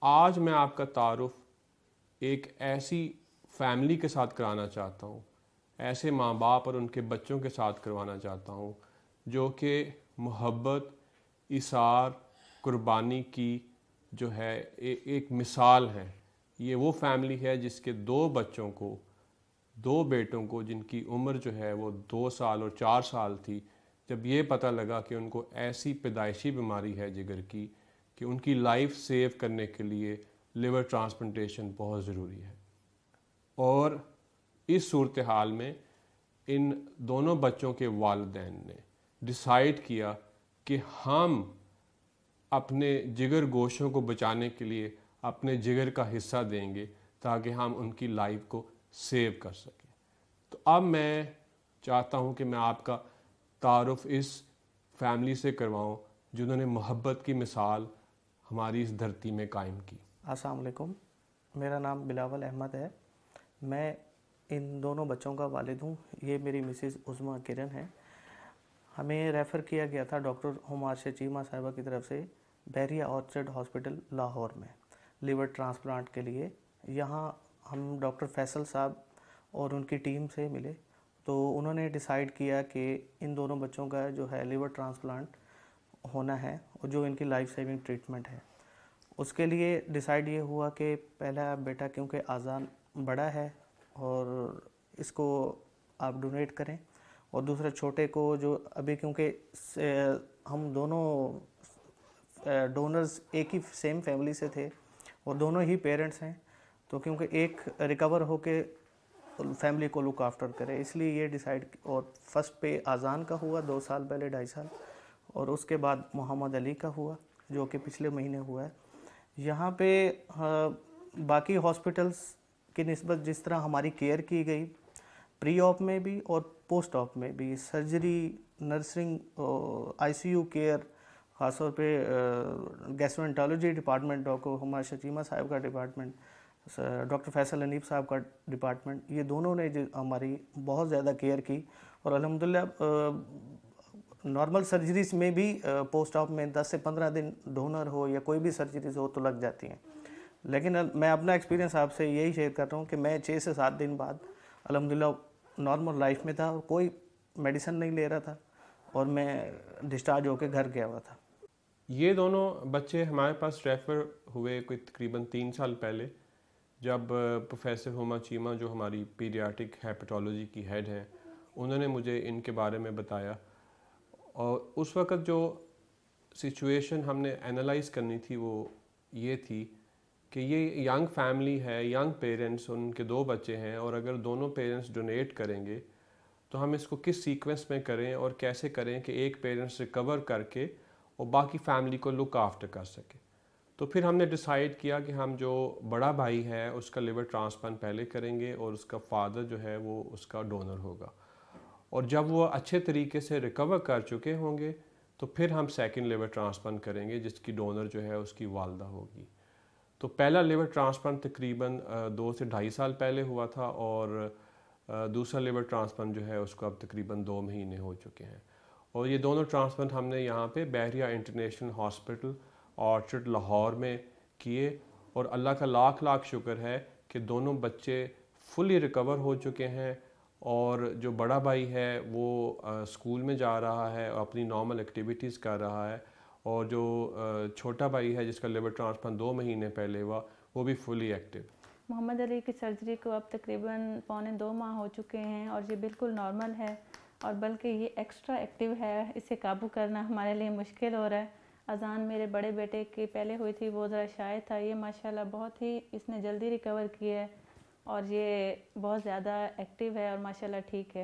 آج میں آپ کا تعارف ایک ایسی فیملی کے ساتھ کرانا چاہتا ہوں، ایسے ماں باپ اور ان کے بچوں کے ساتھ کروانا چاہتا ہوں جو کہ محبت، ایثار، قربانی کی جو ہے ایک مثال ہے۔ یہ وہ فیملی ہے جس کے دو بچوں کو، دو بیٹوں کو، جن کی عمر جو ہے وہ 2 سال اور 4 سال تھی، جب یہ پتہ لگا کہ ان کو ایسی پیدائشی بیماری ہے جگر کی کہ ان کی لائف سیو کرنے کے لیے لیور ٹرانسپلانٹیشن بہت ضروری ہے، اور اس صورتحال میں ان دونوں بچوں کے والدین نے ڈیسائیڈ کیا کہ ہم اپنے جگر گوشوں کو بچانے کے لیے اپنے جگر کا حصہ دیں گے تاکہ ہم ان کی لائف کو سیو کر سکیں۔ تو اب میں چاہتا ہوں کہ میں آپ کا تعارف اس فیملی سے کرواؤں جنہوں نے محبت کی مثال ہماری اس دھرتی میں قائم کی۔ السلام علیکم، میرا نام بلاول احمد ہے۔ میں ان دونوں بچوں کا والد ہوں۔ یہ میری مسز عظمیٰ کرن ہے۔ ہمیں ریفر کیا گیا تھا ڈاکٹر ہمار شچیمہ صاحبہ کی طرف سے بحریہ آرچرڈ ہاسپٹل لاہور میں لیور ٹرانسپلانٹ کے لیے۔ یہاں ہم ڈاکٹر فیصل صاحب اور ان کی ٹیم سے ملے تو انہوں نے ڈیسائیڈ کیا کہ ان دونوں بچوں کا جو ہے لیور ٹرانسپلانٹ ہونا ہے اور جو ان کی لائف سیونگ ٹریٹمنٹ ہے۔ اس کے لیے ڈیسائیڈ یہ ہوا کہ پہلا بیٹا کیونکہ آذان بڑا ہے اور اس کو آپ ڈونیٹ کریں، اور دوسرے چھوٹے کو جو ابھی کیونکہ ہم دونوں ڈونرز ایک ہی سیم فیملی سے تھے اور دونوں ہی پیرنٹس ہیں، تو کیونکہ ایک ریکور ہو کے فیملی کو لک آفٹر کرے، اس لیے یہ ڈیسائیڈ۔ اور فرسٹ پہ آذان کا ہوا 2 سال پہلے، 2.5 سال، اور اس کے بعد محمد علی کا ہوا جو کہ پچھلے مہینے ہوا ہے۔ یہاں پہ باقی ہاسپٹلس کی نسبت جس طرح ہماری کیئر کی گئی، پری آپ میں بھی اور پوسٹ آپ میں بھی، surgery, nursing, I C U care, خاص طور پہ گیسٹرونٹالوجی ڈپارٹمنٹ، ڈاکٹر ہمار شچیمہ صاحب کا ڈپارٹمنٹ، ڈاکٹر فیصل انیب صاحب کا ڈپارٹمنٹ، یہ دونوں نے ہماری بہت زیادہ کیئر کی، اور الحمدللہ نارمل سرجریز میں بھی پوسٹ آپ میں 10 سے 15 دن ڈونر ہو یا کوئی بھی سرجریز ہو تو لگ جاتی ہیں، لیکن میں اپنا ایکسپیرینس آپ سے یہی شیئر کر رہا ہوں کہ میں 6 سے 7 دن بعد الحمدللہ نارمل لائف میں تھا، اور کوئی میڈیسن نہیں لے رہا تھا، اور میں ڈسچارج ہو کے گھر گیا ہوا تھا۔ یہ دونوں بچے ہمارے پاس ریفر ہوئے کوئی تقریباً 3 سال پہلے، جب پروفیسر ہما چیمہ جو ہماری پیڈیاٹرک ہیپیٹالوجی کی ہیڈ ہیں، انہوں نے مجھے ان کے بارے میں بتایا، اور اس وقت جو سچویشن ہم نے انالائز کرنی تھی وہ یہ تھی کہ یہ ینگ فیملی ہے، ینگ پیرنٹس، ان کے 2 بچے ہیں، اور اگر دونوں پیرنٹس ڈونیٹ کریں گے تو ہم اس کو کس سیکوینس میں کریں اور کیسے کریں کہ ایک پیرنٹس ریکور کر کے اور باقی فیملی کو لک آفٹر کر سکے۔ تو پھر ہم نے ڈیسائیڈ کیا کہ ہم جو بڑا بھائی ہے اس کا لیور ٹرانسپلانٹ پہلے کریں گے، اور اس کا فادر جو ہے وہ اس کا ڈونر ہوگا، اور جب وہ اچھے طریقے سے ریکور کر چکے ہوں گے تو پھر ہم سیکنڈ لیور ٹرانسپلانٹ کریں گے جس کی ڈونر جو ہے اس کی والدہ ہوگی۔ تو پہلا لیور ٹرانسپلانٹ تقریباً 2 سے 2.5 سال پہلے ہوا تھا، اور دوسرا لیور ٹرانسپلانٹ جو ہے اس کو اب تقریباً 2 مہینے ہو چکے ہیں، اور یہ دونوں ٹرانسپلانٹ ہم نے یہاں پہ بحریہ انٹرنیشنل ہاسپٹل آرچرڈ لاہور میں کیے، اور اللہ کا لاکھ لاکھ شکر ہے کہ دونوں بچے فلی ریکور ہو چکے ہیں، اور جو بڑا بھائی ہے وہ اسکول میں جا رہا ہے اور اپنی نارمل ایکٹیویٹیز کر رہا ہے، اور جو چھوٹا بھائی ہے جس کا لیور ٹرانسپلانٹ 2 مہینے پہلے ہوا وہ بھی فلی ایکٹیو۔ محمد علی کی سرجری کو اب تقریباً 1.25 ماہ ہو چکے ہیں، اور یہ بالکل نارمل ہے، اور بلکہ یہ ایکسٹرا ایکٹیو ہے، اسے قابو کرنا ہمارے لیے مشکل ہو رہا ہے۔ اذان میرے بڑے بیٹے کی پہلے ہوئی تھی، وہ ذرا شائع تھا، یہ ماشاءاللہ بہت ہی اس نے جلدی ریکور کیا ہے، اور یہ بہت زیادہ ایکٹیو ہے اور ماشاءاللہ ٹھیک ہے۔